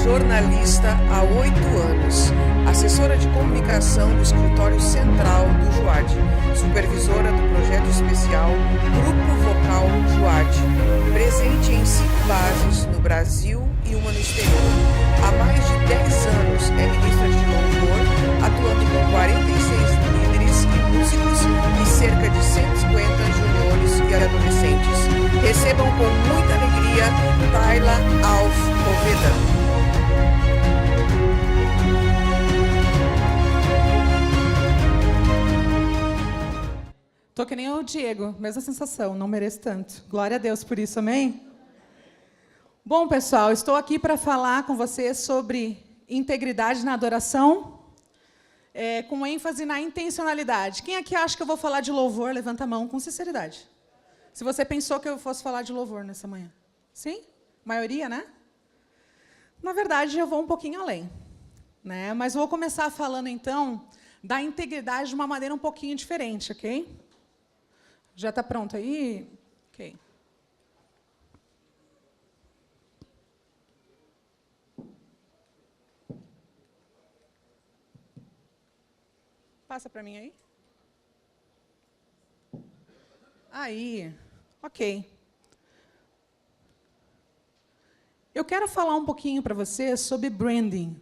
jornalista há 8 anos, assessora de comunicação do Escritório Central do JUAD, supervisora do projeto especial Grupo Vocal JUAD, presente em 5 bases no Brasil e uma no exterior. Há mais de 10 anos é ministra de louvor, atuando com 46 líderes e músicos e cerca de 150 juniores e adolescentes. Recebam com muita alegria Tayla Alf Poveda. Tô que nem o Diego, mesma sensação, não mereço tanto. Glória a Deus por isso, amém? Bom, pessoal, estou aqui para falar com vocês sobre integridade na adoração, com ênfase na intencionalidade. Quem aqui acha que eu vou falar de louvor, levanta a mão com sinceridade. Se você pensou que eu fosse falar de louvor nessa manhã. Sim? Maioria, né? Na verdade, eu vou um pouquinho além, né? Mas vou começar falando, então, da integridade de uma maneira um pouquinho diferente, ok? Já está pronto aí? Ok. Passa para mim aí. Aí, ok. Eu quero falar um pouquinho para vocês sobre branding.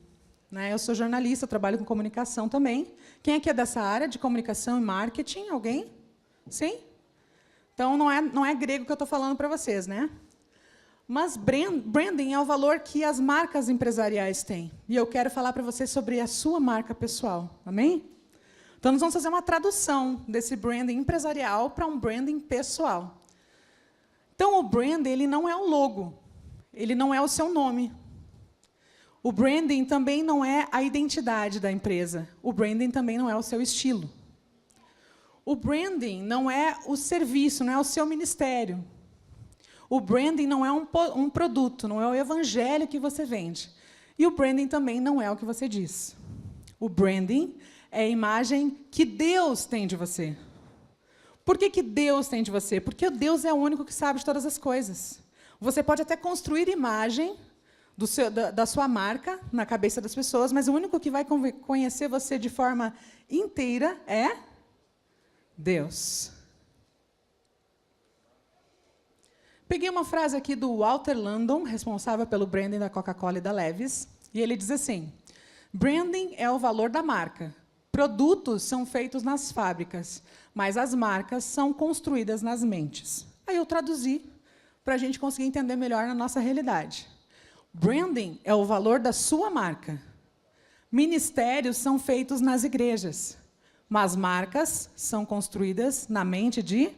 Né? Eu sou jornalista, trabalho com comunicação também. Quem aqui é dessa área de comunicação e marketing? Alguém? Sim? Então, não é grego que eu estou falando para vocês, né? Mas branding é o valor que as marcas empresariais têm. E eu quero falar para vocês sobre a sua marca pessoal. Amém? Então, nós vamos fazer uma tradução desse branding empresarial para um branding pessoal. Então, o branding ele não é o logo. Ele não é o seu nome. O branding também não é a identidade da empresa. O branding também não é o seu estilo. O branding não é o serviço, não é o seu ministério. O branding não é um produto, não é o evangelho que você vende. E o branding também não é o que você diz. O branding é a imagem que Deus tem de você. Por que Deus tem de você? Porque Deus é o único que sabe de todas as coisas. Você pode até construir imagem da sua marca na cabeça das pessoas, mas o único que vai conhecer você de forma inteira é Deus. Peguei uma frase aqui do Walter Landon, responsável pelo branding da Coca-Cola e da Levi's, e ele diz assim: branding é o valor da marca. Produtos são feitos nas fábricas, mas as marcas são construídas nas mentes. Aí eu traduzi para a gente conseguir entender melhor na nossa realidade. Branding é o valor da sua marca. Ministérios são feitos nas igrejas, mas marcas são construídas na mente de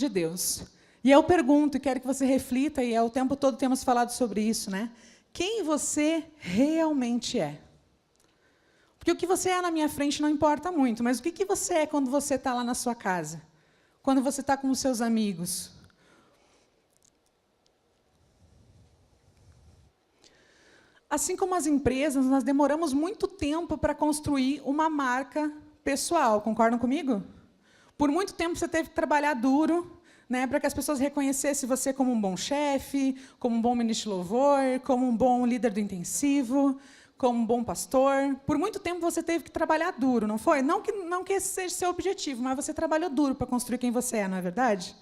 Deus. E eu pergunto, e quero que você reflita, e o tempo todo temos falado sobre isso, né? Quem você realmente é? Porque o que você é na minha frente não importa muito, mas o que você é quando você está lá na sua casa? Quando você está com os seus amigos? Assim como as empresas, nós demoramos muito tempo para construir uma marca pessoal. Concordam comigo? Por muito tempo você teve que trabalhar duro, né, para que as pessoas reconhecessem você como um bom chefe, como um bom ministro de louvor, como um bom líder do intensivo, como um bom pastor. Por muito tempo você teve que trabalhar duro, não foi? Não que esse seja seu objetivo, mas você trabalhou duro para construir quem você é, não é verdade?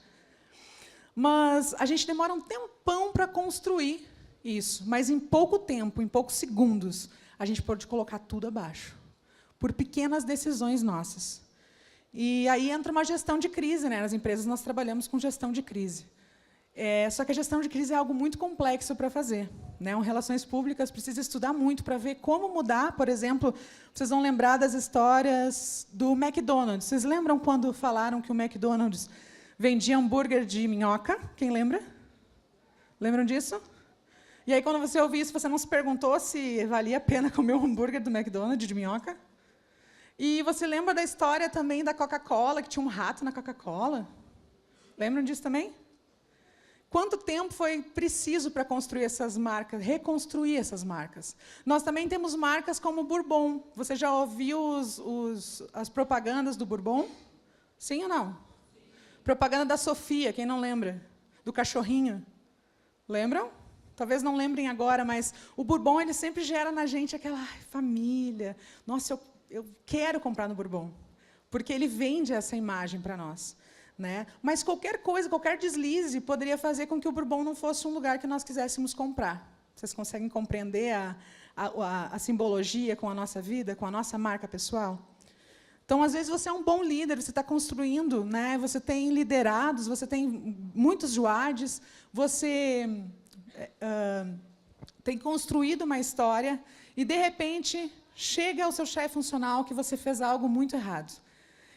Mas a gente demora um tempão para construir isso, mas em pouco tempo, em poucos segundos, a gente pode colocar tudo abaixo, por pequenas decisões nossas. E aí entra uma gestão de crise, né? Nas empresas nós trabalhamos com gestão de crise. Só que a gestão de crise é algo muito complexo para fazer, né? Relações públicas precisa estudar muito para ver como mudar. Por exemplo, vocês vão lembrar das histórias do McDonald's. Vocês lembram quando falaram que o McDonald's vendia hambúrguer de minhoca? Quem lembra? Lembram disso? E aí, quando você ouviu isso, você não se perguntou se valia a pena comer o hambúrguer do McDonald's de minhoca? E você lembra da história também da Coca-Cola, que tinha um rato na Coca-Cola? Lembram disso também? Quanto tempo foi preciso para construir essas marcas, reconstruir essas marcas? Nós também temos marcas como o Bourbon. Você já ouviu as propagandas do Bourbon? Sim ou não? Propaganda da Sofia, quem não lembra? Do cachorrinho. Lembram? talvez não lembrem agora, mas o Bourbon ele sempre gera na gente aquela família. Nossa, eu quero comprar no Bourbon, porque ele vende essa imagem para nós. Né? Mas qualquer coisa, qualquer deslize, poderia fazer com que o Bourbon não fosse um lugar que nós quiséssemos comprar. Vocês conseguem compreender a simbologia com a nossa vida, com a nossa marca pessoal? Então, às vezes, você é um bom líder, você está construindo, né? Você tem liderados, você tem muitos juades, você tem construído uma história e, de repente, chega ao seu chefe funcional que você fez algo muito errado.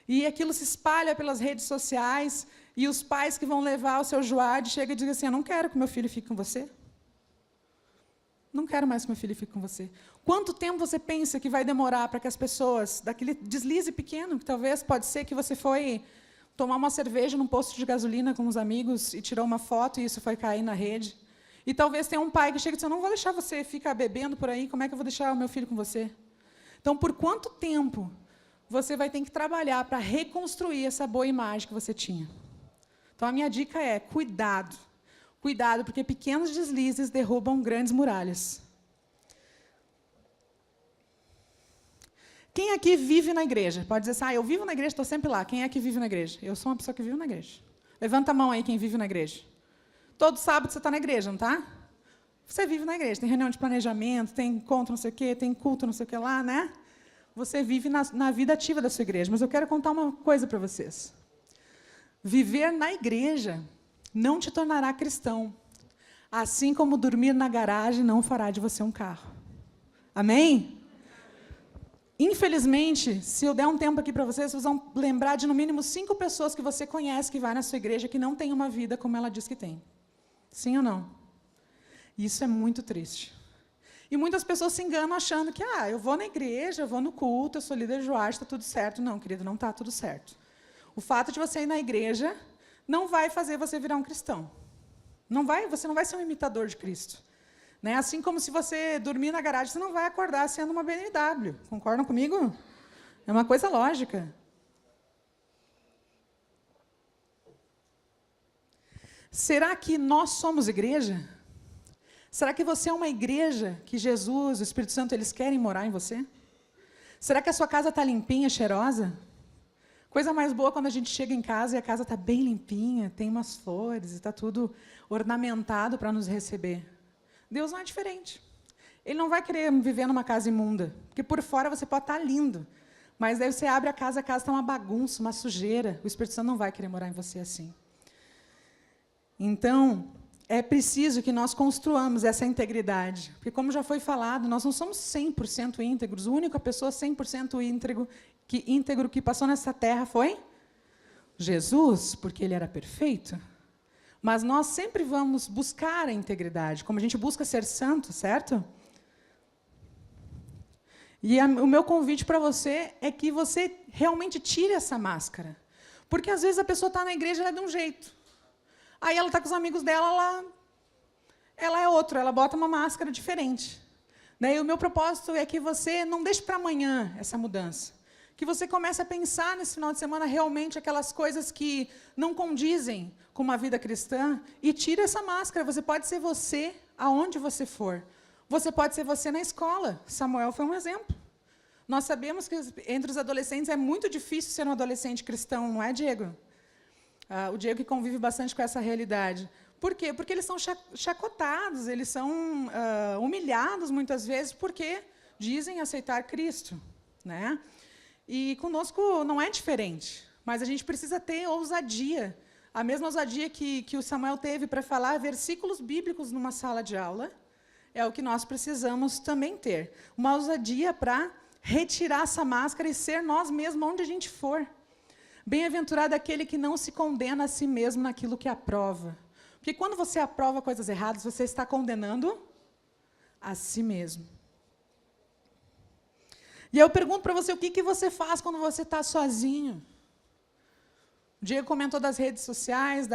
E aquilo se espalha pelas redes sociais e os pais que vão levar o seu juade chegam e dizem assim, eu não quero que meu filho fique com você. Não quero mais que meu filho fique com você. Quanto tempo você pensa que vai demorar para que as pessoas, daquele deslize pequeno, que talvez pode ser que você foi tomar uma cerveja num posto de gasolina com os amigos e tirou uma foto e isso foi cair na rede. E talvez tenha um pai que chega e diz, eu não vou deixar você ficar bebendo por aí, como é que eu vou deixar o meu filho com você? Então, por quanto tempo você vai ter que trabalhar para reconstruir essa boa imagem que você tinha? Então, a minha dica é, cuidado. Cuidado, porque pequenos deslizes derrubam grandes muralhas. Quem aqui vive na igreja? Pode dizer assim, eu vivo na igreja, estou sempre lá. Quem é que vive na igreja? Eu sou uma pessoa que vive na igreja. Levanta a mão aí quem vive na igreja. Todo sábado você está na igreja, não está? Você vive na igreja. Tem reunião de planejamento, tem encontro não sei o quê, tem culto não sei o que lá, né? Você vive na vida ativa da sua igreja. Mas eu quero contar uma coisa para vocês. Viver na igreja não te tornará cristão, assim como dormir na garagem não fará de você um carro. Amém? Infelizmente, se eu der um tempo aqui para vocês vão lembrar de no mínimo 5 pessoas que você conhece que vai na sua igreja que não tem uma vida como ela diz que tem. Sim ou não? Isso é muito triste. E muitas pessoas se enganam achando que eu vou na igreja, eu vou no culto, eu sou líder de juade, está tudo certo. Não, querido, não está tudo certo. O fato de você ir na igreja não vai fazer você virar um cristão. Você não vai ser um imitador de Cristo. Né? Assim como se você dormir na garagem, você não vai acordar sendo uma BMW. Concordam comigo? É uma coisa lógica. Será que nós somos igreja? Será que você é uma igreja que Jesus, o Espírito Santo, eles querem morar em você? Será que a sua casa está limpinha, cheirosa? Coisa mais boa quando a gente chega em casa e a casa está bem limpinha, tem umas flores, está tudo ornamentado para nos receber. Deus não é diferente. Ele não vai querer viver numa casa imunda, porque por fora você pode estar lindo, mas daí você abre a casa está uma bagunça, uma sujeira. O Espírito Santo não vai querer morar em você assim. Então, é preciso que nós construamos essa integridade, porque como já foi falado, nós não somos 100% íntegros, a única pessoa 100% íntegro que passou nessa terra foi Jesus, porque ele era perfeito. Mas nós sempre vamos buscar a integridade, como a gente busca ser santo, certo? E o meu convite para você é que você realmente tire essa máscara. Porque, às vezes, a pessoa está na igreja, ela é de um jeito. Aí ela está com os amigos dela, ela é outro, ela bota uma máscara diferente. E o meu propósito é que você não deixe para amanhã essa mudança. Que você comece a pensar nesse final de semana realmente aquelas coisas que não condizem com uma vida cristã e tire essa máscara. Você pode ser você aonde você for. Você pode ser você na escola. Samuel foi um exemplo. Nós sabemos que entre os adolescentes é muito difícil ser um adolescente cristão, não é, Diego? O Diego que convive bastante com essa realidade. Por quê? Porque eles são chacotados, eles são humilhados muitas vezes porque dizem aceitar Cristo, né? E conosco não é diferente, mas a gente precisa ter ousadia, a mesma ousadia que o Samuel teve para falar versículos bíblicos numa sala de aula, é o que nós precisamos também ter. Uma ousadia para retirar essa máscara e ser nós mesmos onde a gente for. Bem-aventurado aquele que não se condena a si mesmo naquilo que aprova. Porque quando você aprova coisas erradas, você está condenando a si mesmo. E eu pergunto para você, o que você faz quando você está sozinho? O Diego comentou das redes sociais,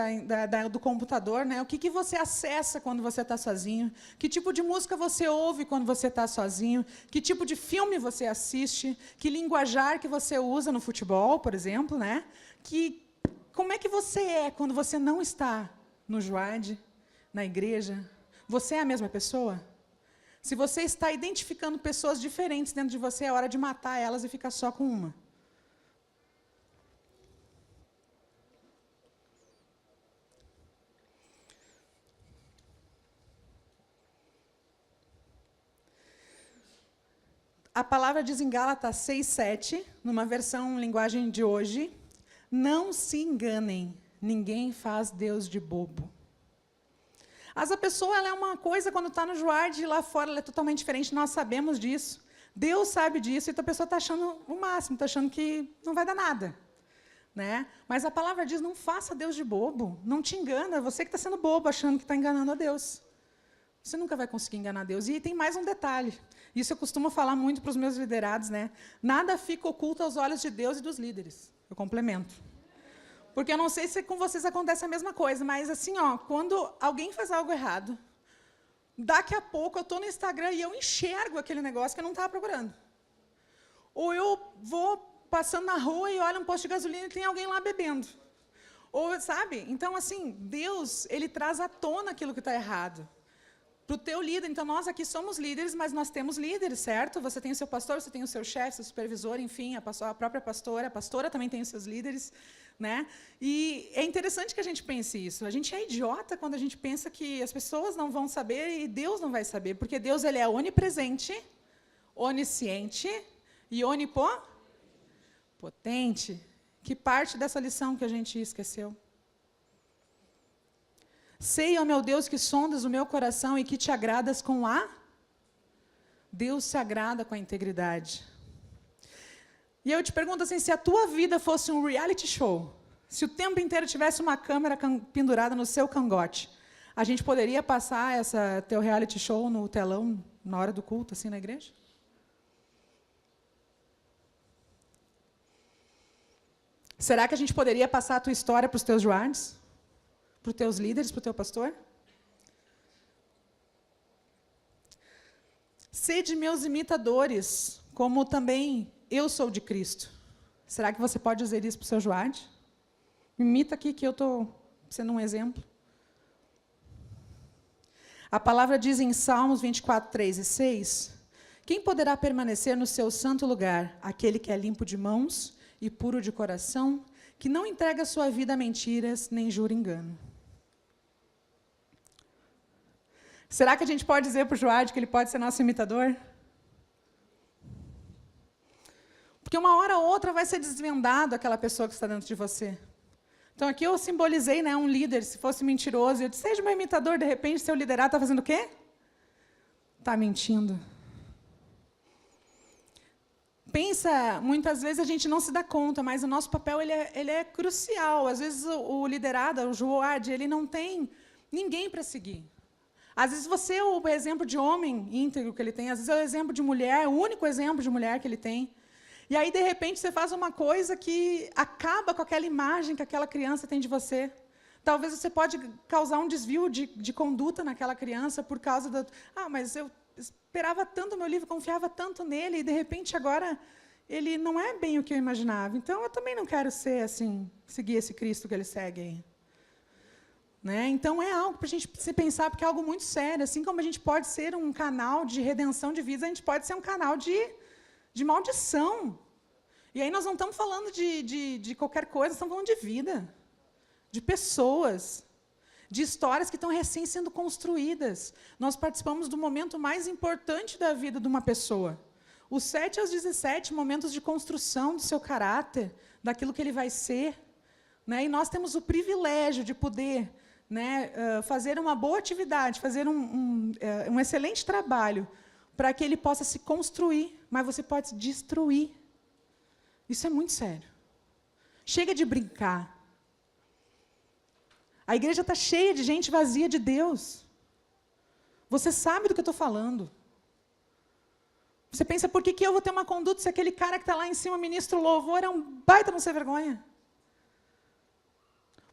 do computador, né? O que você acessa quando você está sozinho? Que tipo de música você ouve quando você está sozinho? Que tipo de filme você assiste? Que linguajar que você usa no futebol, por exemplo, né? Como é que você é quando você não está no juade, na igreja? Você é a mesma pessoa? Se você está identificando pessoas diferentes dentro de você, é hora de matar elas e ficar só com uma. A palavra diz em Gálatas 6:7, numa versão linguagem de hoje, não se enganem, ninguém faz Deus de bobo. Essa pessoa ela é uma coisa, quando está no Juard, lá fora ela é totalmente diferente, nós sabemos disso. Deus sabe disso, então a pessoa está achando o máximo, está achando que não vai dar nada. Né? Mas a palavra diz, não faça Deus de bobo, não te engana, você que está sendo bobo, achando que está enganando a Deus. Você nunca vai conseguir enganar Deus. E tem mais um detalhe. Isso eu costumo falar muito para os meus liderados, né? Nada fica oculto aos olhos de Deus e dos líderes. Eu complemento. Porque eu não sei se com vocês acontece a mesma coisa, mas assim, ó, quando alguém faz algo errado, daqui a pouco eu estou no Instagram e eu enxergo aquele negócio que eu não estava procurando. Ou eu vou passando na rua e olho um posto de gasolina e tem alguém lá bebendo. Ou, sabe? Então, assim, Deus, ele traz à tona aquilo que está errado. Para o teu líder, então nós aqui somos líderes, mas nós temos líderes, certo? Você tem o seu pastor, você tem o seu chefe, seu supervisor, enfim, a própria pastora, a pastora também tem os seus líderes, né? E é interessante que a gente pense isso. A gente é idiota quando a gente pensa que as pessoas não vão saber e Deus não vai saber, porque Deus ele é onipresente, onisciente e onipotente. Que parte dessa lição que a gente esqueceu? Sei, ó meu Deus, que sondas o meu coração e que te agradas com a... Deus se agrada com a integridade. E eu te pergunto assim, se a tua vida fosse um reality show, se o tempo inteiro tivesse uma câmera pendurada no seu cangote, a gente poderia passar essa teu reality show no telão na hora do culto, assim, na igreja? Será que a gente poderia passar a tua história para os teus Juards? Para os teus líderes, para o teu pastor? Sede meus imitadores, como também eu sou de Cristo. Será que você pode dizer isso para o seu Juard? Imita aqui que eu estou sendo um exemplo. A palavra diz em Salmos 24, 3 e 6, quem poderá permanecer no seu santo lugar? Aquele que é limpo de mãos e puro de coração, que não entrega sua vida a mentiras, nem jura engano. Será que a gente pode dizer para o Juard que ele pode ser nosso imitador? Porque uma hora ou outra vai ser desvendado aquela pessoa que está dentro de você. Então aqui eu simbolizei, né, um líder, se fosse mentiroso, eu disse, seja meu imitador, de repente seu liderado está fazendo o quê? Está mentindo. Pensa, muitas vezes a gente não se dá conta, mas o nosso papel ele é crucial. Às vezes o liderado, o Juard, ele não tem ninguém para seguir. Às vezes você é o exemplo de homem íntegro que ele tem, às vezes é o exemplo de mulher, o único exemplo de mulher que ele tem. E aí, de repente, você faz uma coisa que acaba com aquela imagem que aquela criança tem de você. Talvez você pode causar um desvio de conduta naquela criança por causa do... Ah, mas eu esperava tanto meu livro, confiava tanto nele, e, de repente, agora ele não é bem o que eu imaginava. Então, eu também não quero ser assim, seguir esse Cristo que ele segue aí. Né? Então, é algo para a gente se pensar, porque é algo muito sério. Assim como a gente pode ser um canal de redenção de vidas, a gente pode ser um canal de maldição. E aí nós não estamos falando de qualquer coisa, estamos falando de vida, de pessoas, de histórias que estão recém sendo construídas. Nós participamos do momento mais importante da vida de uma pessoa. Os 7 aos 17 momentos de construção do seu caráter, daquilo que ele vai ser. Né? E nós temos o privilégio de poder... Né, fazer uma boa atividade, fazer um excelente trabalho para que ele possa se construir, mas você pode se destruir. Isso é muito sério. Chega de brincar. A igreja está cheia de gente vazia de Deus. Você sabe do que eu estou falando. Você pensa, por que eu vou ter uma conduta se aquele cara que está lá em cima, ministro louvor, é um baita não ser vergonha?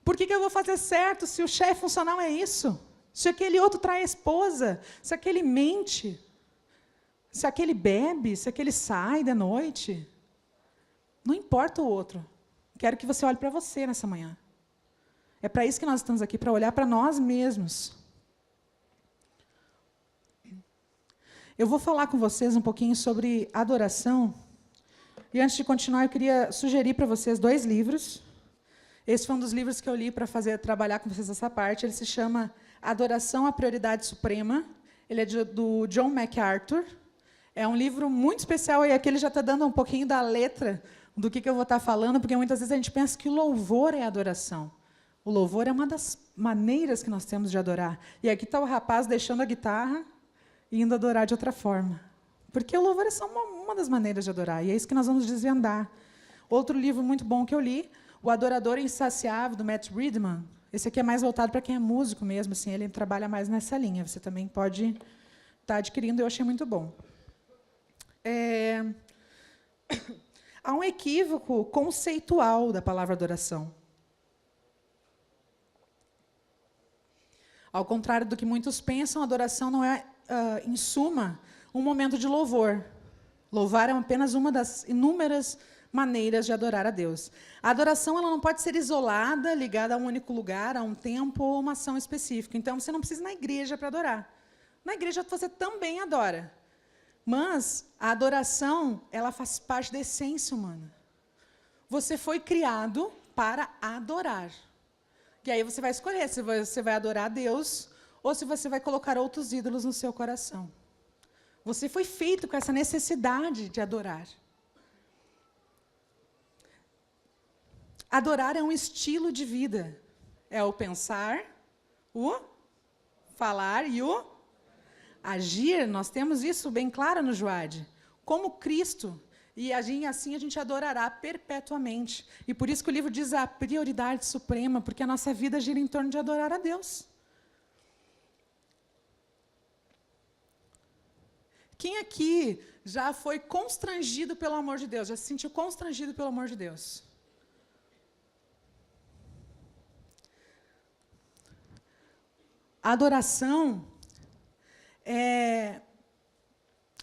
Por que eu vou fazer certo se o chefe funcional é isso? Se aquele outro trai a esposa? Se aquele mente? Se aquele bebe? Se aquele sai de noite? Não importa o outro. Quero que você olhe para você nessa manhã. É para isso que nós estamos aqui, para olhar para nós mesmos. Eu vou falar com vocês um pouquinho sobre adoração. E antes de continuar, eu queria sugerir para vocês 2 livros. Esse foi um dos livros que eu li para trabalhar com vocês essa parte. Ele se chama Adoração à Prioridade Suprema. Ele é do John MacArthur. É um livro muito especial, e aqui ele já está dando um pouquinho da letra do que eu vou estar falando, porque muitas vezes a gente pensa que o louvor é adoração. O louvor é uma das maneiras que nós temos de adorar. E aqui está o rapaz deixando a guitarra e indo adorar de outra forma. Porque o louvor é só uma das maneiras de adorar, e é isso que nós vamos desvendar. Outro livro muito bom que eu li, O Adorador Insaciável, do Matt Redman. Esse aqui é mais voltado para quem é músico mesmo, assim, ele trabalha mais nessa linha. Você também pode estar adquirindo, eu achei muito bom. Há um equívoco conceitual da palavra adoração. Ao contrário do que muitos pensam, a adoração não é, em suma, um momento de louvor. Louvar é apenas uma das inúmeras maneiras de adorar a Deus. A adoração ela não pode ser isolada, ligada a um único lugar, a um tempo ou uma ação específica. Então, você não precisa ir na igreja para adorar. Na igreja você também adora. Mas a adoração, ela faz parte da essência humana. Você foi criado para adorar. E aí você vai escolher se você vai adorar a Deus ou se você vai colocar outros ídolos no seu coração. Você foi feito com essa necessidade de adorar. Adorar é um estilo de vida. É o pensar, o falar e o agir. Nós temos isso bem claro no Juad. Como Cristo. E assim a gente adorará perpetuamente. E por isso que o livro diz a prioridade suprema, porque a nossa vida gira em torno de adorar a Deus. Quem aqui já foi constrangido pelo amor de Deus? Já se sentiu constrangido pelo amor de Deus? A adoração é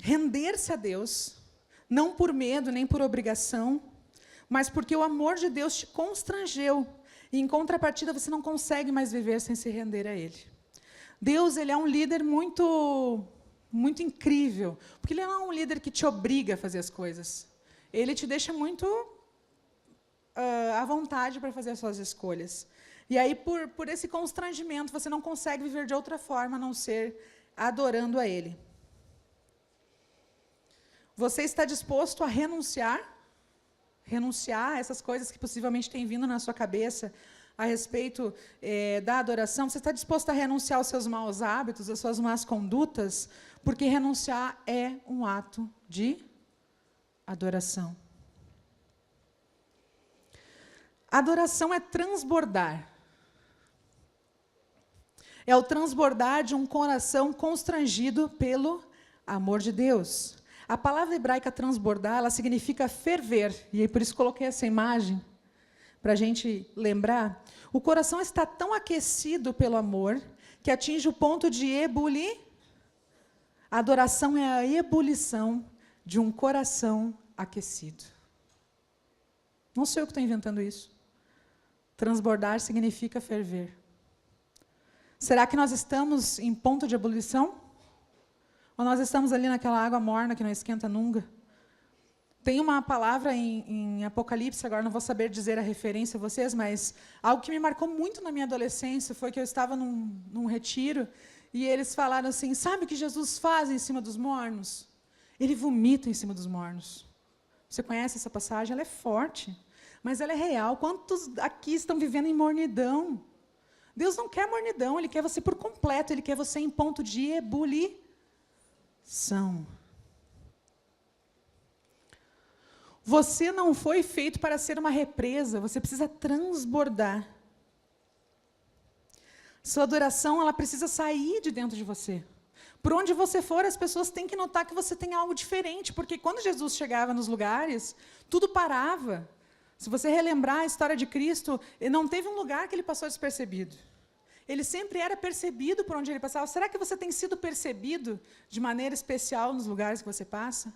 render-se a Deus, não por medo, nem por obrigação, mas porque o amor de Deus te constrangeu. E, em contrapartida, você não consegue mais viver sem se render a Ele. Deus, Ele é um líder muito incrível, porque Ele não é um líder que te obriga a fazer as coisas. Ele te deixa muito à vontade para fazer as suas escolhas. E aí, por esse constrangimento, você não consegue viver de outra forma, a não ser adorando a Ele. Você está disposto a renunciar a essas coisas que possivelmente têm vindo na sua cabeça a respeito da adoração? Você está disposto a renunciar aos seus maus hábitos, às suas más condutas? Porque renunciar é um ato de adoração. Adoração é transbordar. É o transbordar de um coração constrangido pelo amor de Deus. A palavra hebraica transbordar, ela significa ferver. E aí, por isso coloquei essa imagem, para a gente lembrar. O coração está tão aquecido pelo amor, que atinge o ponto de ebulir. A adoração é a ebulição de um coração aquecido. Não sou eu que estou inventando isso. Transbordar significa ferver. Será que nós estamos em ponto de ebulição? Ou nós estamos ali naquela água morna que não esquenta nunca? Tem uma palavra em Apocalipse, agora não vou saber dizer a referência a vocês, mas algo que me marcou muito na minha adolescência foi que eu estava num retiro e eles falaram assim, sabe o que Jesus faz em cima dos mornos? Ele vomita em cima dos mornos. Você conhece essa passagem? Ela é forte, mas ela é real. Quantos aqui estão vivendo em mornidão? Deus não quer mornidão, Ele quer você por completo, Ele quer você em ponto de ebulição. Você não foi feito para ser uma represa, você precisa transbordar. Sua adoração, ela precisa sair de dentro de você. Por onde você for, as pessoas têm que notar que você tem algo diferente, porque quando Jesus chegava nos lugares, tudo parava. Se você relembrar a história de Cristo, não teve um lugar que Ele passou despercebido. Ele sempre era percebido por onde Ele passava. Será que você tem sido percebido de maneira especial nos lugares que você passa?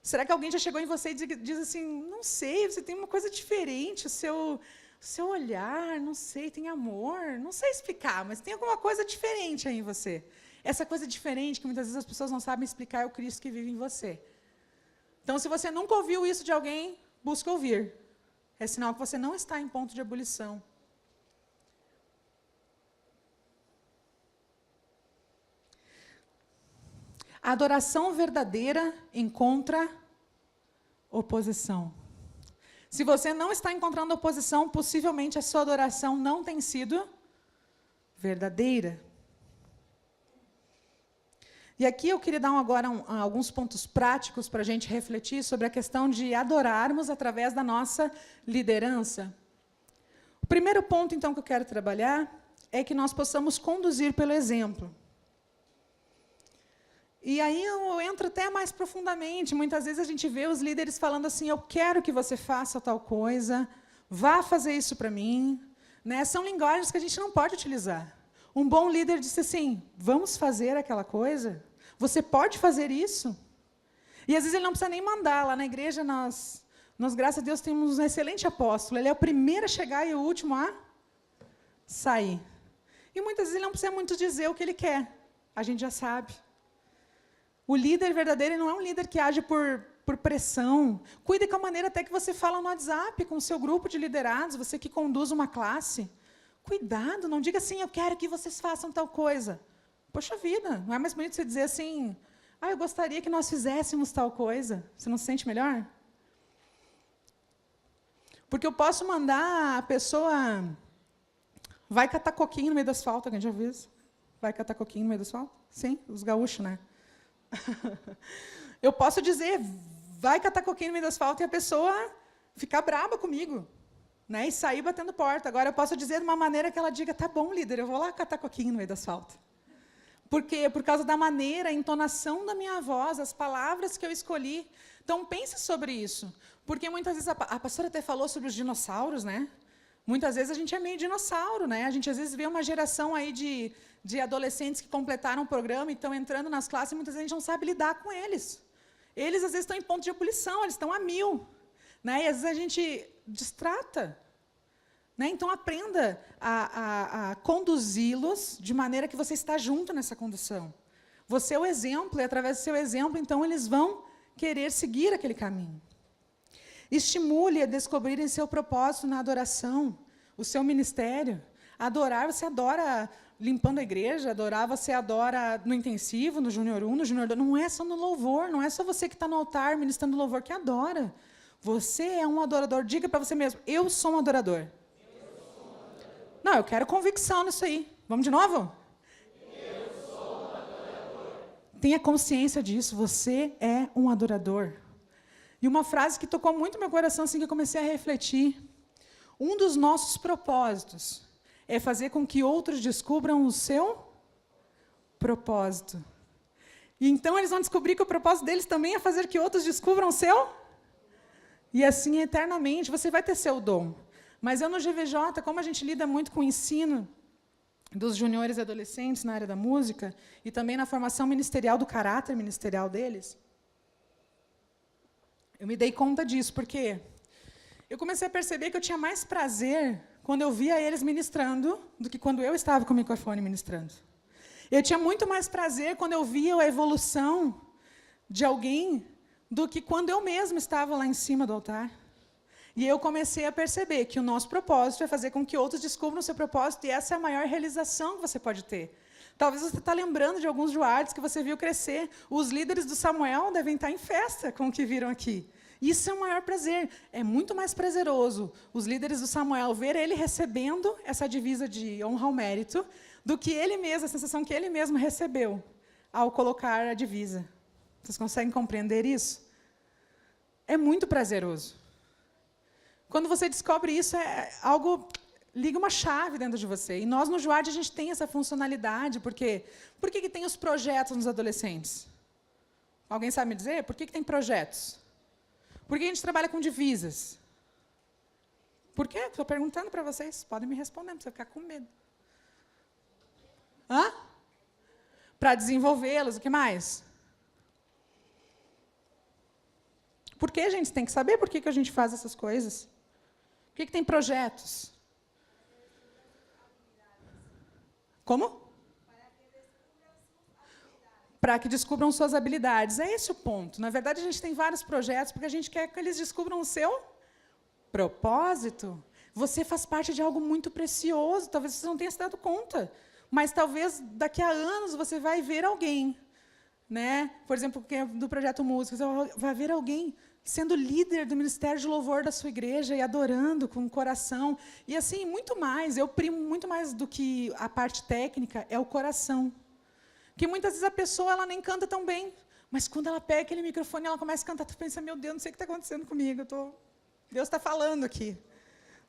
Será que alguém já chegou em você e diz assim, não sei, você tem uma coisa diferente, o seu olhar, não sei, tem amor, não sei explicar, mas tem alguma coisa diferente aí em você. Essa coisa diferente, que muitas vezes as pessoas não sabem explicar, é o Cristo que vive em você. Então, se você nunca ouviu isso de alguém, busque ouvir. É sinal que você não está em ponto de ebulição. A adoração verdadeira encontra oposição. Se você não está encontrando oposição, possivelmente a sua adoração não tem sido verdadeira. E aqui eu queria dar agora alguns pontos práticos para a gente refletir sobre a questão de adorarmos através da nossa liderança. O primeiro ponto, então, que eu quero trabalhar é que nós possamos conduzir pelo exemplo. E aí eu entro até mais profundamente. Muitas vezes a gente vê os líderes falando assim, eu quero que você faça tal coisa, vá fazer isso para mim. Né? São linguagens que a gente não pode utilizar. Um bom líder disse assim, vamos fazer aquela coisa? Você pode fazer isso? E às vezes ele não precisa nem mandar. Lá na igreja, nós graças a Deus, temos um excelente apóstolo. Ele é o primeiro a chegar e o último a sair. E muitas vezes ele não precisa muito dizer o que ele quer. A gente já sabe. O líder verdadeiro não é um líder que age por pressão. Cuide com a maneira até que você fala no WhatsApp com o seu grupo de liderados, você que conduz uma classe. Cuidado, não diga assim, eu quero que vocês façam tal coisa. Poxa vida, não é mais bonito você dizer assim, eu gostaria que nós fizéssemos tal coisa. Você não se sente melhor? Porque eu posso mandar a pessoa, vai catar coquinho no meio do asfalto, alguém já viu isso? Vai catar coquinho no meio do asfalto? Sim, os gaúchos, né? Eu posso dizer, vai catar coquinho no meio do asfalto e a pessoa ficar braba comigo, né, e sair batendo porta. Agora, eu posso dizer de uma maneira que ela diga, tá bom, líder, eu vou lá catar coquinho no meio do asfalto. Por quê? Por causa da maneira, a entonação da minha voz, as palavras que eu escolhi. Então, pense sobre isso. Porque muitas vezes, a pastora até falou sobre os dinossauros, né? Muitas vezes a gente é meio dinossauro, né? A gente, às vezes, vê uma geração aí de adolescentes que completaram o programa e estão entrando nas classes e muitas vezes a gente não sabe lidar com eles. Eles, às vezes, estão em ponto de ebulição, eles estão a 1000. Né? E, às vezes, a gente distrata. Né? Então, aprenda a conduzi-los de maneira que você está junto nessa condução. Você é o exemplo, e, através do seu exemplo, então, eles vão querer seguir aquele caminho. Estimule a descobrirem seu propósito na adoração, o seu ministério. Adorar, você adora limpando a igreja, adorar, você adora no intensivo, no Júnior 1, no Júnior 2. Não é só no louvor, não é só você que está no altar ministrando louvor que adora. Você é um adorador. Diga para você mesmo, eu sou um adorador. Não, eu quero convicção nisso aí. Vamos de novo? Eu sou um adorador. Tenha consciência disso, você é um adorador. E uma frase que tocou muito meu coração, assim que eu comecei a refletir. Um dos nossos propósitos é fazer com que outros descubram o seu propósito. E então eles vão descobrir que o propósito deles também é fazer que outros descubram o seu. E assim, eternamente, você vai ter seu dom. Mas eu no GVJ, como a gente lida muito com o ensino dos juniores e adolescentes na área da música, e também na formação ministerial, do caráter ministerial deles, eu me dei conta disso, porque eu comecei a perceber que eu tinha mais prazer quando eu via eles ministrando do que quando eu estava com o microfone ministrando. Eu tinha muito mais prazer quando eu via a evolução de alguém do que quando eu mesma estava lá em cima do altar. E eu comecei a perceber que o nosso propósito é fazer com que outros descubram o seu propósito, e essa é a maior realização que você pode ter. Talvez você está lembrando de alguns Juardes que você viu crescer. Os líderes do Samuel devem estar em festa com o que viram aqui. Isso é o maior prazer. É muito mais prazeroso os líderes do Samuel ver ele recebendo essa divisa de honra ao mérito do que ele mesmo, a sensação que ele mesmo recebeu ao colocar a divisa. Vocês conseguem compreender isso? É muito prazeroso. Quando você descobre isso, é algo, liga uma chave dentro de você. E nós, no Juad, a gente tem essa funcionalidade, porque por que tem os projetos nos adolescentes? Alguém sabe me dizer? Por que tem projetos? Por que a gente trabalha com divisas? Por quê? Estou perguntando para vocês. Podem me responder, não precisa ficar com medo. Para desenvolvê-los, o que mais? Por que, gente? Tem que saber por que a gente faz essas coisas. Por que tem projetos? Como? para que descubram suas habilidades. É esse o ponto. Na verdade, a gente tem vários projetos porque a gente quer que eles descubram o seu propósito. Você faz parte de algo muito precioso, talvez você não tenha se dado conta, mas talvez daqui a anos você vai ver alguém, né? Por exemplo, do projeto Música, você vai ver alguém sendo líder do Ministério de Louvor da sua igreja e adorando com o coração. E assim, muito mais. Eu primo muito mais do que a parte técnica, é o coração. Porque muitas vezes a pessoa ela nem canta tão bem, mas quando ela pega aquele microfone e ela começa a cantar, tu pensa, meu Deus, não sei o que está acontecendo comigo, Deus está falando aqui.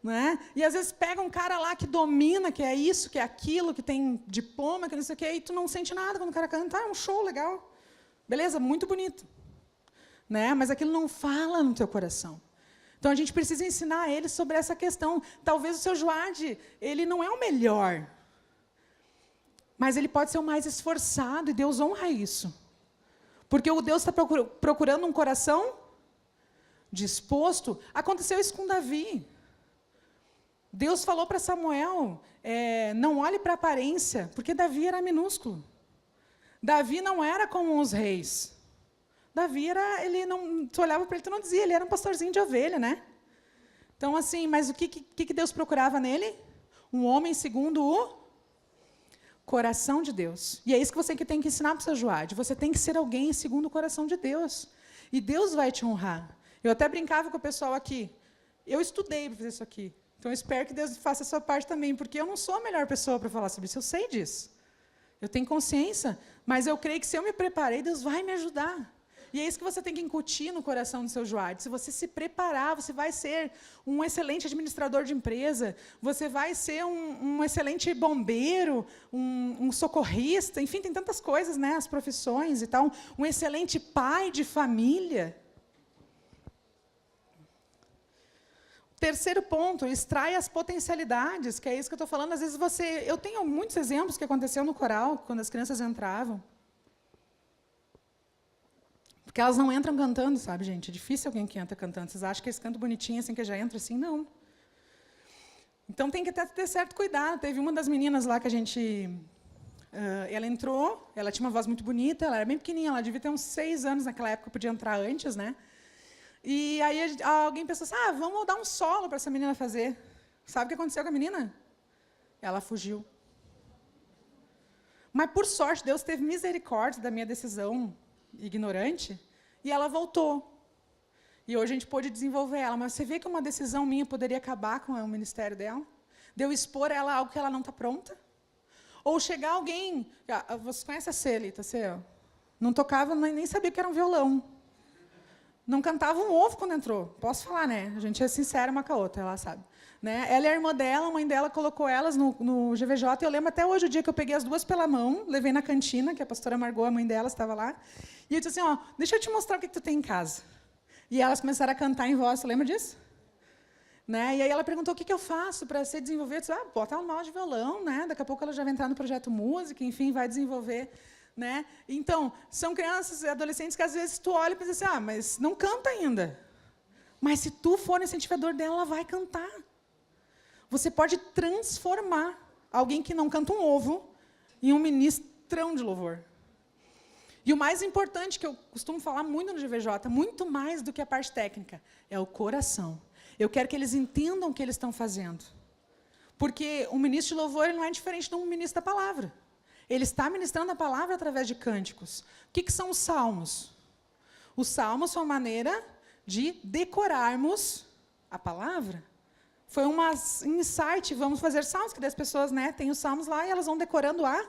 Né? E às vezes pega um cara lá que domina, que é isso, que é aquilo, que tem diploma, que não sei o quê, e tu não sente nada quando o cara canta, é um show legal. Beleza, muito bonito. Né? Mas aquilo não fala no teu coração. Então a gente precisa ensinar eles sobre essa questão. Talvez o seu Juad, ele não é o melhor, mas ele pode ser o mais esforçado, e Deus honra isso. Porque o Deus está procurando um coração disposto. Aconteceu isso com Davi. Deus falou para Samuel, não olhe para a aparência, porque Davi era minúsculo. Davi não era como os reis. Davi era, ele não, tu olhava para ele, tu não dizia, ele era um pastorzinho de ovelha, né? Então, assim, mas o que Deus procurava nele? Um homem segundo o coração de Deus. E é isso que você tem que ensinar para o seu Juad. Você tem que ser alguém segundo o coração de Deus. E Deus vai te honrar. Eu até brincava com o pessoal aqui. Eu estudei para fazer isso aqui. Então, eu espero que Deus faça a sua parte também, porque eu não sou a melhor pessoa para falar sobre isso. Eu sei disso. Eu tenho consciência, mas eu creio que se eu me preparei, Deus vai me ajudar. E é isso que você tem que incutir no coração do seu Juad. Se você se preparar, você vai ser um excelente administrador de empresa, você vai ser um excelente bombeiro, um socorrista, enfim, tem tantas coisas, né, as profissões e tal. Um excelente pai de família. Terceiro ponto, extrai as potencialidades, que é isso que eu estou falando. Às vezes eu tenho muitos exemplos que aconteceu no coral, quando as crianças entravam. Porque elas não entram cantando, sabe, gente? É difícil alguém que entra cantando. Vocês acham que eles cantam bonitinho assim, que já entra assim? Não. Então, tem que até ter certo cuidado. Teve uma das meninas lá que a gente... ela entrou, ela tinha uma voz muito bonita, ela era bem pequenininha, ela devia ter uns 6 anos naquela época, podia entrar antes, né? E aí alguém pensou assim, vamos dar um solo para essa menina fazer. Sabe o que aconteceu com a menina? Ela fugiu. Mas, por sorte, Deus teve misericórdia da minha decisão ignorante, e ela voltou. E hoje a gente pôde desenvolver ela. Mas você vê que uma decisão minha poderia acabar com o ministério dela? De eu expor ela a algo que ela não está pronta? Ou chegar alguém... Você conhece a Celita? Você não tocava, nem sabia que era um violão. Não cantava um ovo quando entrou. Posso falar, né? A gente é sincera uma com a outra, ela sabe. Né? Ela e a irmã dela, a mãe dela colocou elas no GVJ. Eu lembro até hoje o dia que eu peguei as duas pela mão, levei na cantina, que a pastora Margot, a mãe dela, estava lá. E eu disse assim, deixa eu te mostrar o que tu tem em casa. E elas começaram a cantar em voz, você lembra disso? Né? E aí ela perguntou, o que eu faço para se desenvolver? Eu disse, bota ela no aula de violão, né? Daqui a pouco ela já vai entrar no projeto música, enfim, vai desenvolver. Né? Então, são crianças e adolescentes que, às vezes, tu olha e pensa assim, mas não canta ainda. Mas, se tu for incentivador dela, ela vai cantar. Você pode transformar alguém que não canta um ovo em um ministrão de louvor. E o mais importante, que eu costumo falar muito no GVJ, muito mais do que a parte técnica, é o coração. Eu quero que eles entendam o que eles estão fazendo. Porque o ministro de louvor ele não é diferente de um ministro da palavra. Ele está ministrando a palavra através de cânticos. O que são os salmos? Os salmos são uma maneira de decorarmos a palavra. Foi um insight, vamos fazer salmos, que as pessoas têm os salmos lá e elas vão decorando a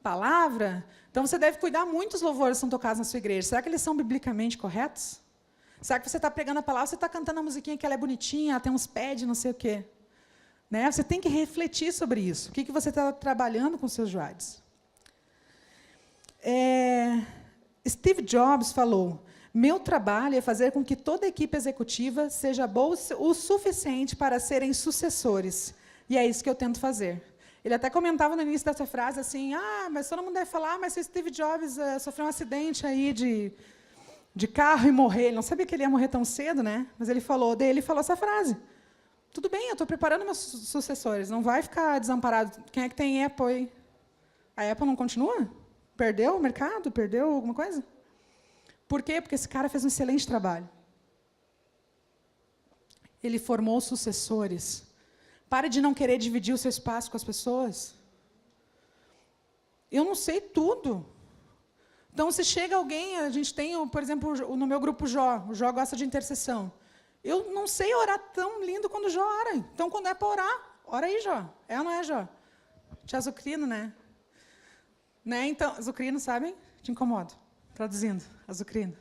palavra. Então, você deve cuidar muito dos louvores que são tocados na sua igreja. Será que eles são biblicamente corretos? Será que você está pregando a palavra, você está cantando a musiquinha que ela é bonitinha, ela tem uns pads, não sei o quê? Né? Você tem que refletir sobre isso. O que você está trabalhando com os seus Juads? Steve Jobs falou, meu trabalho é fazer com que toda a equipe executiva seja boa o suficiente para serem sucessores. E é isso que eu tento fazer. Ele até comentava no início dessa frase assim, mas todo mundo deve falar, mas se Steve Jobs sofreu um acidente aí de carro e morrer, ele não sabia que ele ia morrer tão cedo, né? Mas ele falou essa frase. Tudo bem, eu estou preparando meus sucessores, não vai ficar desamparado. Quem é que tem Apple aí? A Apple não continua? Perdeu o mercado? Perdeu alguma coisa? Por quê? Porque esse cara fez um excelente trabalho. Ele formou sucessores. Pare de não querer dividir o seu espaço com as pessoas. Eu não sei tudo. Então, se chega alguém, a gente tem, por exemplo, no meu grupo Jó, o Jó gosta de intercessão. Eu não sei orar tão lindo quando o Jó ora. Então, quando é para orar, ora aí, Jó. É ou não é, Jó? Te azucrino, né? Então, azucrino, sabem? Te incomodo. Traduzindo, azucrino.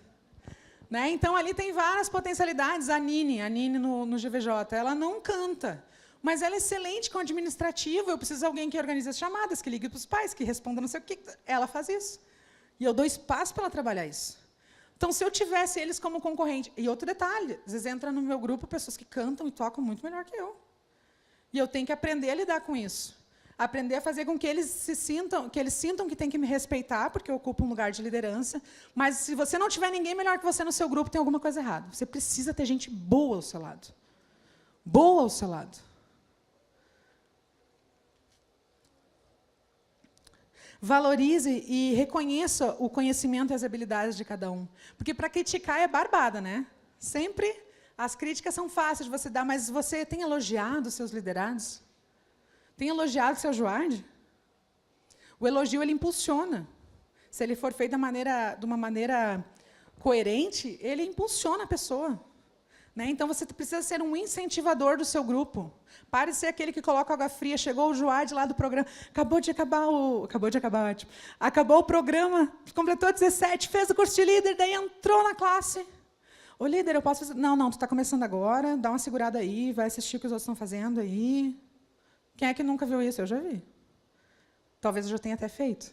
Então, ali tem várias potencialidades. A Nini no GVJ, ela não canta, mas ela é excelente com administrativo. Eu preciso de alguém que organize as chamadas, que ligue para os pais, que responda não sei o quê. Ela faz isso. E eu dou espaço para ela trabalhar isso. Então, se eu tivesse eles como concorrente... E outro detalhe, às vezes entra no meu grupo pessoas que cantam e tocam muito melhor que eu. E eu tenho que aprender a lidar com isso. Aprender a fazer com que eles sintam que tem que me respeitar, porque eu ocupo um lugar de liderança. Mas, se você não tiver ninguém melhor que você no seu grupo, tem alguma coisa errada. Você precisa ter gente boa ao seu lado. Boa ao seu lado. Valorize e reconheça o conhecimento e as habilidades de cada um. Porque para criticar é barbada, né? Sempre as críticas são fáceis de você dar, mas você tem elogiado os seus liderados? Tem elogiado o seu Juard? O elogio, ele impulsiona. Se ele for feito de uma maneira coerente, ele impulsiona a pessoa. Então, você precisa ser um incentivador do seu grupo. Pare de ser aquele que coloca água fria. Chegou o Juard lá do programa. Acabou de acabar, ótimo. Acabou o programa, completou 17, fez o curso de líder, daí entrou na classe. Ô, líder, eu posso fazer... Não, tu está começando agora, dá uma segurada aí, vai assistir o que os outros estão fazendo aí. Quem é que nunca viu isso? Eu já vi. Talvez eu já tenha até feito.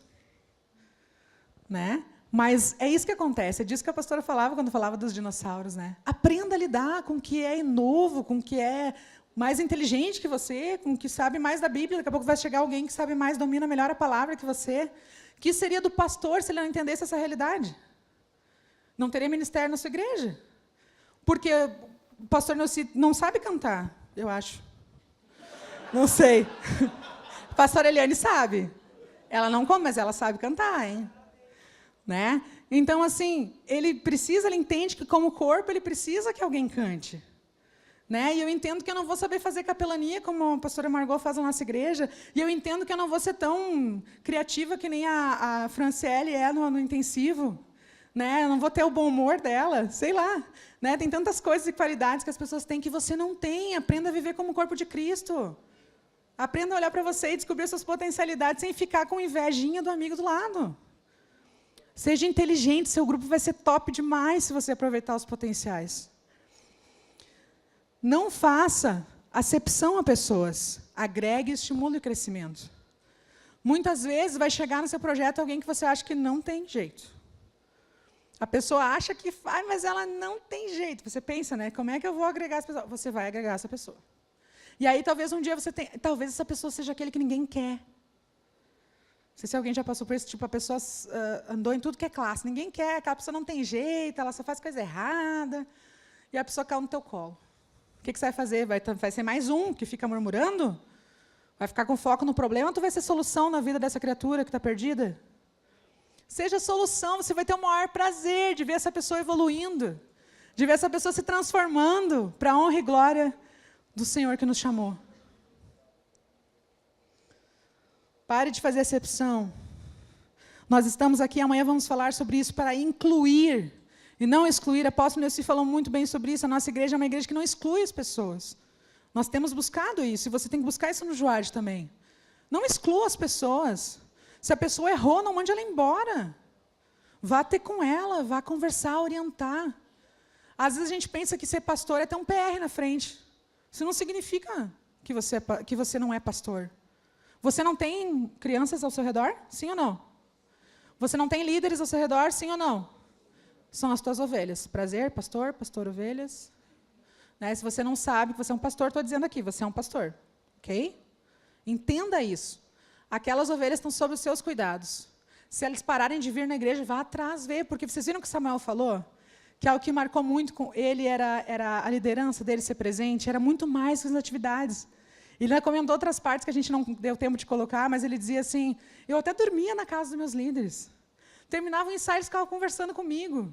Mas é isso que acontece. É disso que a pastora falava quando falava dos dinossauros. Aprenda a lidar com o que é novo, com o que é mais inteligente que você, com o que sabe mais da Bíblia. Daqui a pouco vai chegar alguém que sabe mais, domina melhor a palavra que você. O que seria do pastor se ele não entendesse essa realidade? Não teria ministério na sua igreja. Porque o pastor não sabe cantar, eu acho. Não sei. A pastora Eliane sabe. Ela não come, mas ela sabe cantar, hein? Então, assim, ele entende que, como corpo, ele precisa que alguém cante. E eu entendo que eu não vou saber fazer capelania, como a pastora Margot faz na nossa igreja, e eu entendo que eu não vou ser tão criativa que nem a Franciele é no intensivo. Eu não vou ter o bom humor dela, sei lá. Tem tantas coisas e qualidades que as pessoas têm que você não tem. Aprenda a viver como o corpo de Cristo. Aprenda a olhar para você e descobrir suas potencialidades sem ficar com invejinha do amigo do lado. Seja inteligente, seu grupo vai ser top demais se você aproveitar os potenciais. Não faça acepção a pessoas. Agregue, estimule o crescimento. Muitas vezes vai chegar no seu projeto alguém que você acha que não tem jeito. A pessoa acha que faz, mas ela não tem jeito. Você pensa, como é que eu vou agregar essa pessoa? Você vai agregar essa pessoa. E aí, talvez um dia talvez essa pessoa seja aquele que ninguém quer. Não sei se alguém já passou por isso, a pessoa andou em tudo que é classe. Ninguém quer, aquela pessoa não tem jeito, ela só faz coisa errada. E a pessoa caiu no teu colo. O que você vai fazer? Vai ser mais um que fica murmurando? Vai ficar com foco no problema ou tu vai ser solução na vida dessa criatura que está perdida? Seja solução, você vai ter o maior prazer de ver essa pessoa evoluindo, de ver essa pessoa se transformando para a honra e glória do Senhor que nos chamou. Pare de fazer acepção. Nós estamos aqui, amanhã vamos falar sobre isso, para incluir e não excluir. A apóstolo Neuci falou muito bem sobre isso. A nossa igreja é uma igreja que não exclui as pessoas. Nós temos buscado isso, e você tem que buscar isso no Juard também. Não exclua as pessoas. Se a pessoa errou, não mande ela embora. Vá ter com ela, vá conversar, orientar. Às vezes a gente pensa que ser pastor é ter um PR na frente. Isso não significa que você não é pastor. Você não tem crianças ao seu redor? Sim ou não? Você não tem líderes ao seu redor? Sim ou não? São as tuas ovelhas. Prazer, pastor, ovelhas. Se você não sabe que você é um pastor, estou dizendo aqui, você é um pastor. Ok? Entenda isso. Aquelas ovelhas estão sob os seus cuidados. Se eles pararem de vir na igreja, vá atrás ver. Porque vocês viram o que Samuel falou? Que algo que marcou muito com ele era a liderança dele ser presente, era muito mais que as atividades. Ele ainda comentou outras partes que a gente não deu tempo de colocar, mas ele dizia assim, eu até dormia na casa dos meus líderes. Terminava o ensaio, eles ficavam conversando comigo.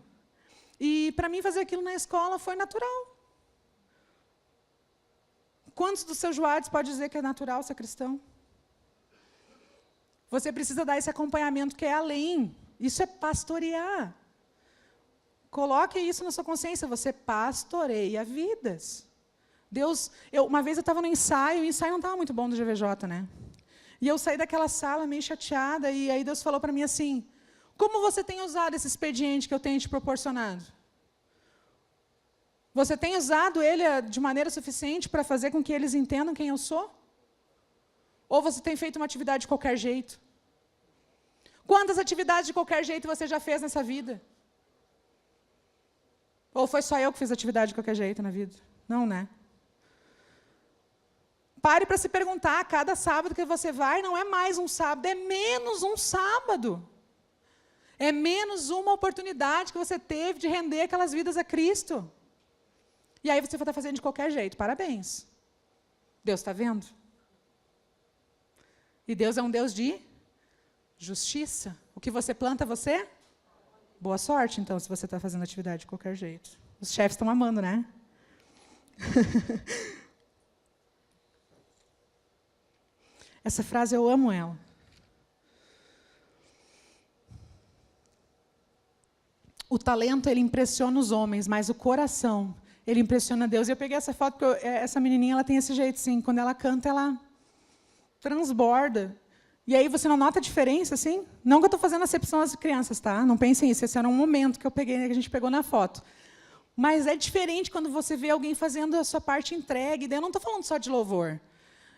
E, para mim, fazer aquilo na escola foi natural. Quantos dos seus Juades pode dizer que é natural ser cristão? Você precisa dar esse acompanhamento que é além. Isso é pastorear. Coloque isso na sua consciência, você pastoreia vidas. Deus, uma vez eu estava no ensaio, o ensaio não estava muito bom do GVJ, né? E eu saí daquela sala meio chateada, e aí Deus falou para mim assim, como você tem usado esse expediente que eu tenho te proporcionado? Você tem usado ele de maneira suficiente para fazer com que eles entendam quem eu sou? Ou você tem feito uma atividade de qualquer jeito? Quantas atividades de qualquer jeito você já fez nessa vida? Ou foi só eu que fiz atividade de qualquer jeito na vida? Não, né? Pare para se perguntar, cada sábado que você vai, não é mais um sábado, é menos um sábado. É menos uma oportunidade que você teve de render aquelas vidas a Cristo. E aí você vai estar fazendo de qualquer jeito. Parabéns. Deus está vendo? E Deus é um Deus de justiça. O que você planta, você? Boa sorte, então, se você está fazendo atividade de qualquer jeito. Os chefes estão amando, né? Essa frase, eu amo ela. O talento, ele impressiona os homens, mas o coração, ele impressiona Deus. E eu peguei essa foto, porque essa menininha, ela tem esse jeito, assim, quando ela canta, ela transborda. E aí você não nota a diferença, assim? Não que eu estou fazendo acepção às crianças, tá? Não pensem isso, esse era um momento que eu peguei, que a gente pegou na foto. Mas é diferente quando você vê alguém fazendo a sua parte entregue. Daí eu não estou falando só de louvor.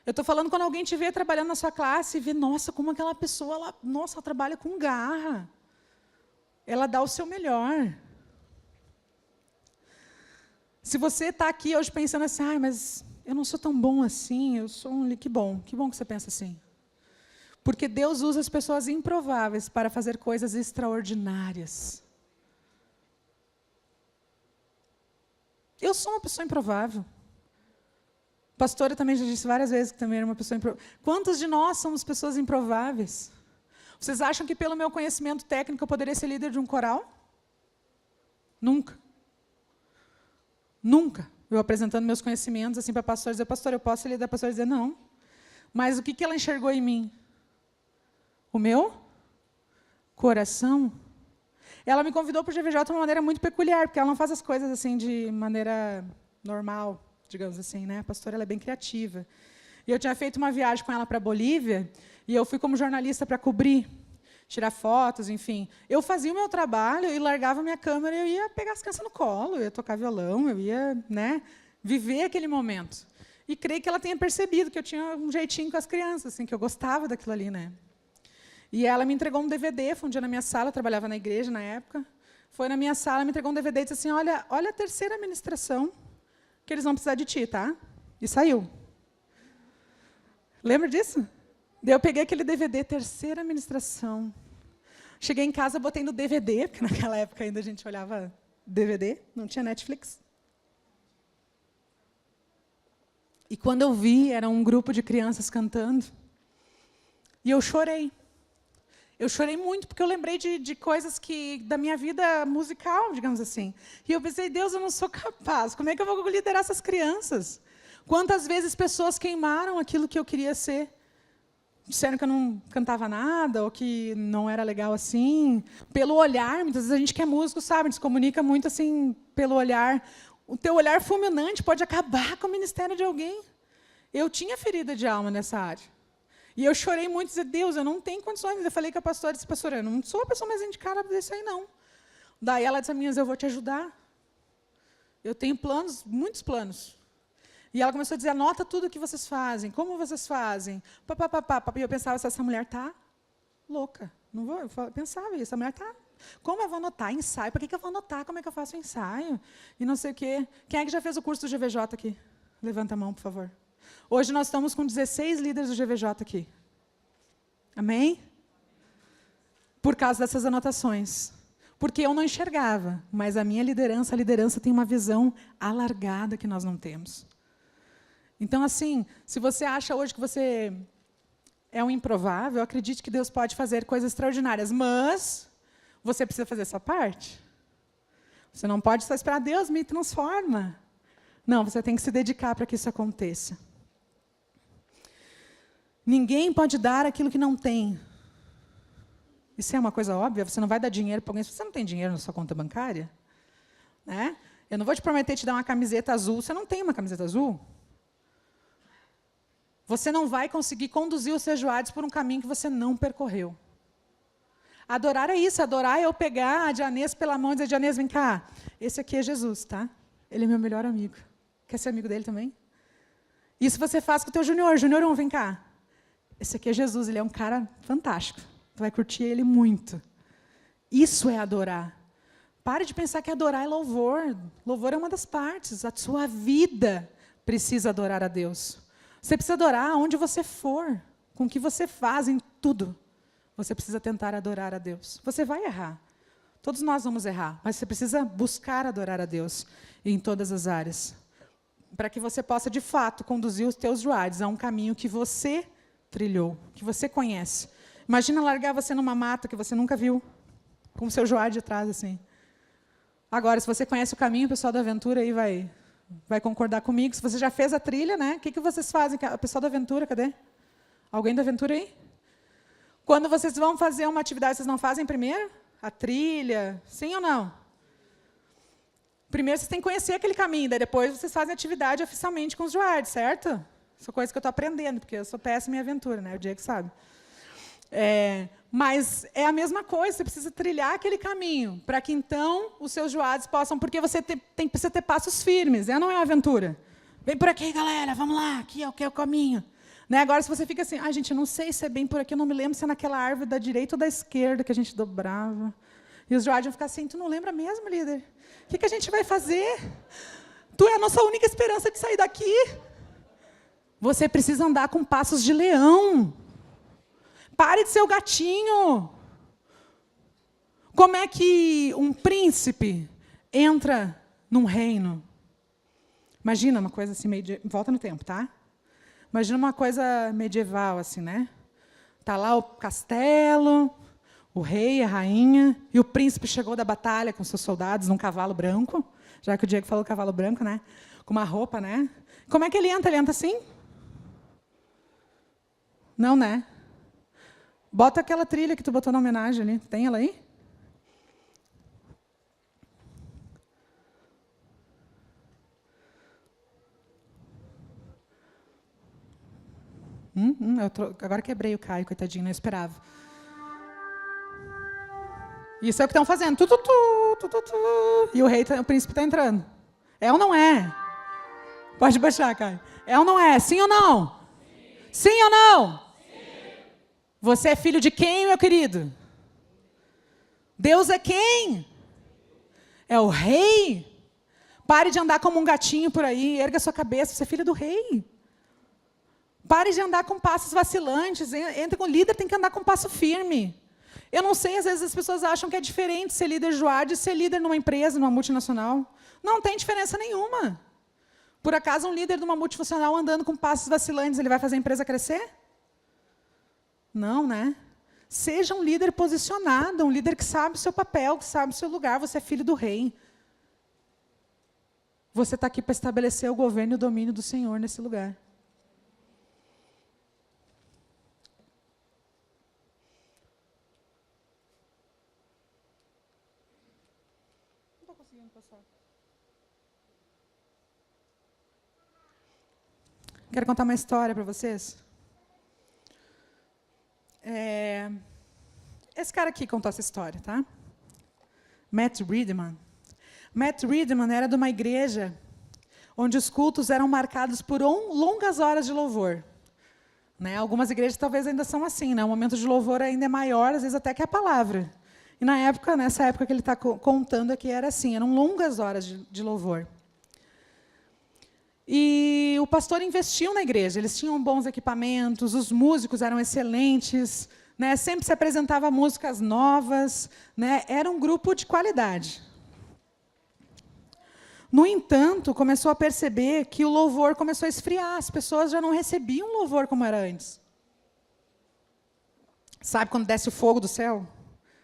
Eu estou falando quando alguém te vê trabalhando na sua classe e vê, nossa, como aquela pessoa, ela trabalha com garra. Ela dá o seu melhor. Se você está aqui hoje pensando assim, mas eu não sou tão bom assim, eu sou um... Que bom que você pensa assim. Porque Deus usa as pessoas improváveis para fazer coisas extraordinárias. Eu sou uma pessoa improvável. A pastora também já disse várias vezes que também era uma pessoa improvável. Quantos de nós somos pessoas improváveis? Vocês acham que pelo meu conhecimento técnico eu poderia ser líder de um coral? Nunca. Nunca. Eu apresentando meus conhecimentos assim para a pastora, dizer, pastor, eu posso ser líder? A pastora dizer, não. Mas o que ela enxergou em mim? O meu coração. Ela me convidou para o GVJ de uma maneira muito peculiar, porque ela não faz as coisas assim de maneira normal, digamos assim, né? A pastora, ela é bem criativa. E eu tinha feito uma viagem com ela para a Bolívia, e eu fui como jornalista para cobrir, tirar fotos, enfim. Eu fazia o meu trabalho e largava a minha câmera, e eu ia pegar as crianças no colo, eu ia tocar violão, eu ia, né, viver aquele momento. E creio que ela tenha percebido que eu tinha um jeitinho com as crianças, assim, que eu gostava daquilo ali, né? E ela me entregou um DVD, foi um dia na minha sala, eu trabalhava na igreja na época, foi na minha sala, me entregou um DVD e disse assim, olha a terceira ministração, que eles vão precisar de ti, tá? E saiu. Lembra disso? Daí eu peguei aquele DVD, terceira ministração. Cheguei em casa, botei no DVD, porque naquela época ainda a gente olhava DVD, não tinha Netflix. E quando eu vi, era um grupo de crianças cantando, e eu chorei. Eu chorei muito, porque eu lembrei de coisas da minha vida musical, digamos assim. E eu pensei, Deus, eu não sou capaz. Como é que eu vou liderar essas crianças? Quantas vezes pessoas queimaram aquilo que eu queria ser? Disseram que eu não cantava nada, ou que não era legal assim. Pelo olhar, muitas vezes a gente que é músico, sabe, a gente se comunica muito assim, pelo olhar. O teu olhar fulminante pode acabar com o ministério de alguém. Eu tinha ferida de alma nessa área. E eu chorei muito, dizer, Deus, eu não tenho condições. Eu falei com a pastora, disse, pastora, eu não sou a pessoa mais indicada para isso aí, não. Daí ela disse a mim, eu vou te ajudar. Eu tenho planos, muitos planos. E ela começou a dizer, anota tudo o que vocês fazem, como vocês fazem. E eu pensava, essa mulher está louca. Não vou, eu pensava, essa mulher está... Como eu vou anotar ensaio? Para que eu vou anotar? Como é que eu faço ensaio? E não sei o quê. Quem é que já fez o curso do GVJ aqui? Levanta a mão, por favor. Hoje nós estamos com 16 líderes do GVJ aqui. Amém? Por causa dessas anotações. Porque eu não enxergava, mas a liderança tem uma visão alargada que nós não temos. Então, assim, se você acha hoje que você é um improvável, acredite que Deus pode fazer coisas extraordinárias, mas você precisa fazer a sua parte. Você não pode só esperar, Deus me transforma. Não, você tem que se dedicar para que isso aconteça. Ninguém pode dar aquilo que não tem. Isso é uma coisa óbvia, você não vai dar dinheiro para alguém se você não tem dinheiro na sua conta bancária. Né? Eu não vou te prometer te dar uma camiseta azul, você não tem uma camiseta azul. Você não vai conseguir conduzir os seus joelhos por um caminho que você não percorreu. Adorar é isso, adorar é eu pegar a Dianês pela mão e dizer, Dianês, vem cá, esse aqui é Jesus, tá? Ele é meu melhor amigo. Quer ser amigo dele também? Isso você faz com o teu Junior. Junior, vem cá. Esse aqui é Jesus, ele é um cara fantástico. Tu vai curtir ele muito. Isso é adorar. Pare de pensar que adorar é louvor. Louvor é uma das partes. A sua vida precisa adorar a Deus. Você precisa adorar onde você for, com o que você faz, em tudo. Você precisa tentar adorar a Deus. Você vai errar. Todos nós vamos errar, mas você precisa buscar adorar a Deus em todas as áreas, para que você possa, de fato, conduzir os teus joelhos a um caminho que você trilhou, que você conhece. Imagina largar você numa mata que você nunca viu, com o seu joelho de trás, assim. Agora, se você conhece o caminho, o pessoal da aventura aí vai concordar comigo. Se você já fez a trilha, né? O que vocês fazem? O pessoal da aventura, cadê? Alguém da aventura aí? Quando vocês vão fazer uma atividade, vocês não fazem primeiro? A trilha, sim ou não? Primeiro vocês têm que conhecer aquele caminho, daí depois vocês fazem a atividade oficialmente com os joelhos, certo? Isso é coisa que eu estou aprendendo, porque eu sou péssima em aventura, né? O Diego sabe. Mas é a mesma coisa, você precisa trilhar aquele caminho, para que então os seus joelhos possam, porque você precisa ter passos firmes, não é uma aventura. Vem por aqui, galera, vamos lá, aqui é o caminho. Né? Agora, se você fica assim, gente, eu não sei se é bem por aqui, eu não me lembro se é naquela árvore da direita ou da esquerda que a gente dobrava. E os joelhos vão ficar assim, tu não lembra mesmo, líder? O que a gente vai fazer? Tu é a nossa única esperança de sair daqui. Você precisa andar com passos de leão. Pare de ser o gatinho. Como é que um príncipe entra num reino? Imagina uma coisa assim, volta no tempo, tá? Imagina uma coisa medieval, assim, né? Está lá o castelo, o rei, a rainha, e o príncipe chegou da batalha com seus soldados num cavalo branco, já que o Diego falou cavalo branco, né? Com uma roupa, né? Como é que ele entra? Ele entra assim? Não, né? Bota aquela trilha que tu botou na homenagem ali. Tem ela aí? Agora quebrei o Caio, coitadinho, não esperava. Isso é o que estão fazendo. E o príncipe está entrando. É ou não é? Pode baixar, Caio. É ou não é? Sim ou não? Sim, sim ou não? Sim. Você é filho de quem, meu querido? Deus é quem? É o rei? Pare de andar como um gatinho por aí, erga sua cabeça, você é filho do rei. Pare de andar com passos vacilantes, entre com o líder, tem que andar com passo firme. Eu não sei, às vezes as pessoas acham que é diferente ser líder Joá de ser líder numa empresa, numa multinacional. Não tem diferença nenhuma. Por acaso, um líder de uma multinacional andando com passos vacilantes, ele vai fazer a empresa crescer? Não, né? Seja um líder posicionado, um líder que sabe o seu papel, que sabe o seu lugar. Você é filho do rei. Você está aqui para estabelecer o governo e o domínio do Senhor nesse lugar. Quero contar uma história para vocês. Esse cara aqui contou essa história, tá? Matt Riedman. Matt Riedman era de uma igreja onde os cultos eram marcados por longas horas de louvor. Né? Algumas igrejas talvez ainda são assim, né? O momento de louvor ainda é maior, às vezes até que a palavra. E nessa época que ele está contando aqui, era assim, eram longas horas de louvor. E o pastor investiu na igreja, eles tinham bons equipamentos, os músicos eram excelentes, né? Sempre se apresentava músicas novas, né? Era um grupo de qualidade. No entanto, começou a perceber que o louvor começou a esfriar. As pessoas já não recebiam louvor como era antes. Sabe quando desce o fogo do céu?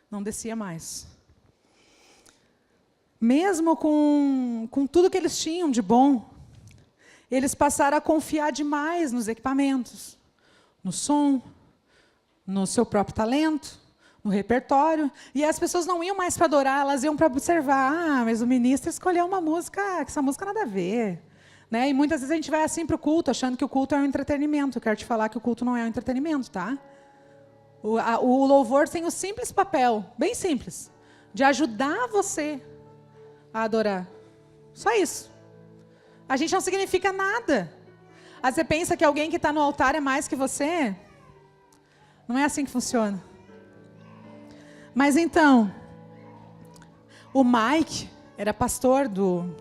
Não descia mais. Mesmo com tudo que eles tinham de bom, eles passaram a confiar demais nos equipamentos, no som, no seu próprio talento, no repertório. E as pessoas não iam mais para adorar, elas iam para observar. Ah, mas o ministro escolheu uma música, que essa música nada a ver. Né? E muitas vezes a gente vai assim para o culto, achando que o culto é um entretenimento. Eu quero te falar que o culto não é um entretenimento, tá? O louvor tem o simples papel, bem simples, de ajudar você a adorar. Só isso. A gente não significa nada. Aí você pensa que alguém que está no altar é mais que você? Não é assim que funciona. Mas então, o Mike era pastor do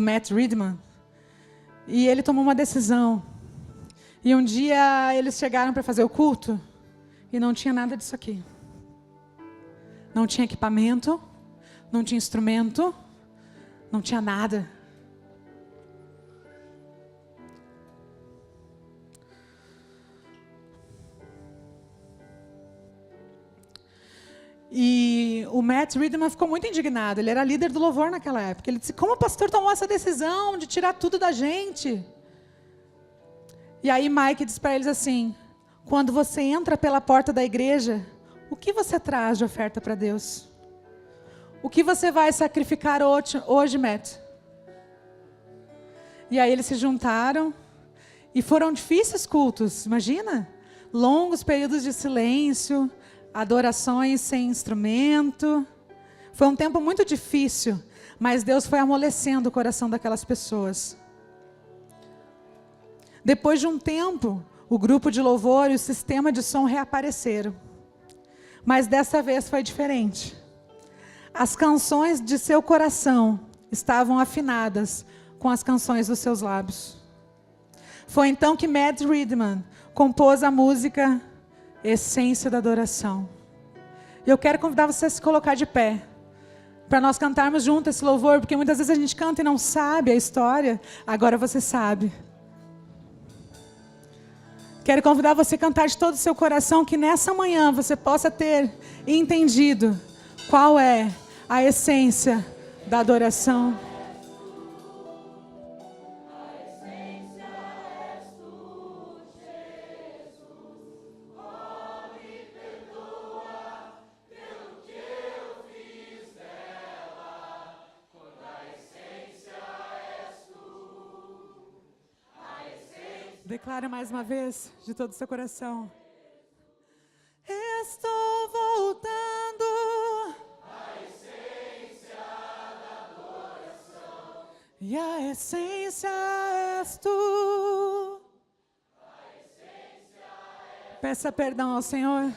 Matt Redman, e ele tomou uma decisão. E um dia eles chegaram para fazer o culto, e não tinha nada disso aqui. Não tinha equipamento, não tinha instrumento, não tinha nada. E o Matt Redman ficou muito indignado. Ele era líder do louvor naquela época. Ele disse: como o pastor tomou essa decisão de tirar tudo da gente? E aí Mike disse para eles assim: quando você entra pela porta da igreja, o que você traz de oferta para Deus? O que você vai sacrificar hoje, Matt? E aí eles se juntaram e foram difíceis cultos, imagina? Longos períodos de silêncio, adorações sem instrumento. Foi um tempo muito difícil, mas Deus foi amolecendo o coração daquelas pessoas. Depois de um tempo, o grupo de louvor e o sistema de som reapareceram. Mas dessa vez foi diferente. As canções de seu coração estavam afinadas com as canções dos seus lábios. Foi então que Matt Redman compôs a música Essência da Adoração. E eu quero convidar você a se colocar de pé, para nós cantarmos juntos esse louvor, porque muitas vezes a gente canta e não sabe a história, agora você sabe. Quero convidar você a cantar de todo o seu coração, que nessa manhã você possa ter entendido qual é a essência da adoração. Declara mais uma vez, de todo o seu coração. Estou voltando. A essência da adoração. E a essência és tu. A essência é... Peça perdão ao Senhor.